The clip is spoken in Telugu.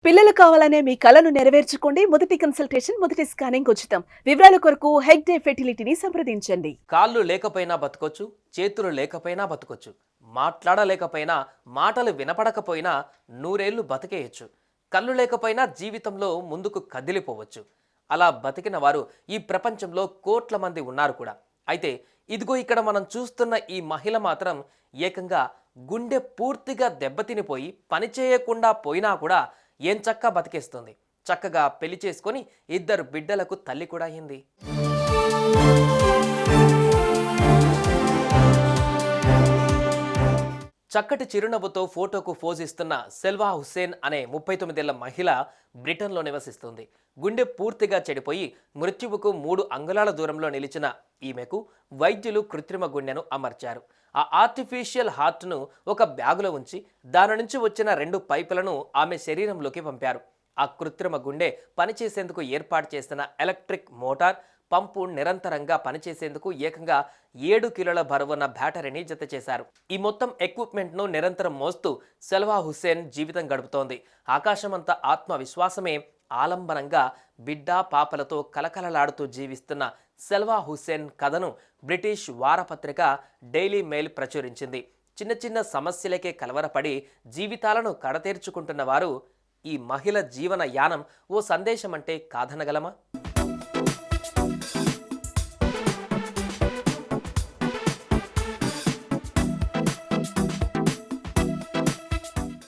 పిల్లలు కావాలనే మీ కలను నెరవేర్చుకోండి. మొదటి కన్సల్టేషన్, మొదటి స్కానింగ్ ఉచితం. వివరాల కొరకు హెగ్డే ఫెర్టిలిటీని సంప్రదించండి. కాళ్ళు లేకపోయినా బతకొచ్చు, చేతులు లేకపోయినా బతకొచ్చు, మాట్లాడలేకపోయినా, మాటలు వినపడకపోయినా నూరేళ్లు బతికేయచ్చు. కళ్ళు లేకపోయినా జీవితంలో ముందుకు కదిలిపోవచ్చు. అలా బతికిన వారు ఈ ప్రపంచంలో కోట్ల మంది ఉన్నారు కూడా. అయితే ఇదిగో ఇక్కడ మనం చూస్తున్న ఈ మహిళ మాత్రం ఏకంగా గుండె పూర్తిగా దెబ్బతినిపోయి పని చేయకుండా పోయినా కూడా చక్కా బతికేస్తుంది. చక్కగా పెళ్లి చేసుకొని 2 బిడ్డలకు తల్లి కూడా అయింది. చక్కటి చిరునవ్వుతో ఫోటోకు ఫోజ్ ఇస్తున్న సెల్వా హుస్సేన్ అనే 39 ఏళ్ల మహిళ బ్రిటన్లో నివసిస్తుంది. గుండె పూర్తిగా చెడిపోయి మృత్యువుకు 3 అంగుళాల దూరంలో నిలిచిన ఈమెకు వైద్యులు కృత్రిమ గుండెను అమర్చారు. ఆ ఆర్టిఫిషియల్ హార్ట్ను ఒక బ్యాగులో ఉంచి దాని నుంచి వచ్చిన 2 పైపులను ఆమె శరీరంలోకి పంపారు. ఆ కృత్రిమ గుండె పనిచేసేందుకు ఏర్పాటు చేసిన ఎలక్ట్రిక్ మోటార్ పంపు నిరంతరంగా పనిచేసేందుకు ఏకంగా 7 కిలోల బరువున్న బ్యాటరీని జత చేశారు. ఈ మొత్తం ఎక్విప్మెంట్ను నిరంతరం మోస్తూ సెల్వా హుస్సేన్ జీవితం గడుపుతోంది. ఆకాశమంత ఆత్మవిశ్వాసమే ఆలంబనంగా బిడ్డ పాపలతో కలకలలాడుతూ జీవిస్తున్న సెల్వా హుస్సేన్ కథను బ్రిటిష్ వారపత్రిక డైలీ మెయిల్ ప్రచురించింది. చిన్న చిన్న సమస్యలకే కలవరపడి జీవితాలను కడతేర్చుకుంటున్న వారు ఈ మహిళ జీవన యానం ఓ సందేశం అంటే కాదనగలమా?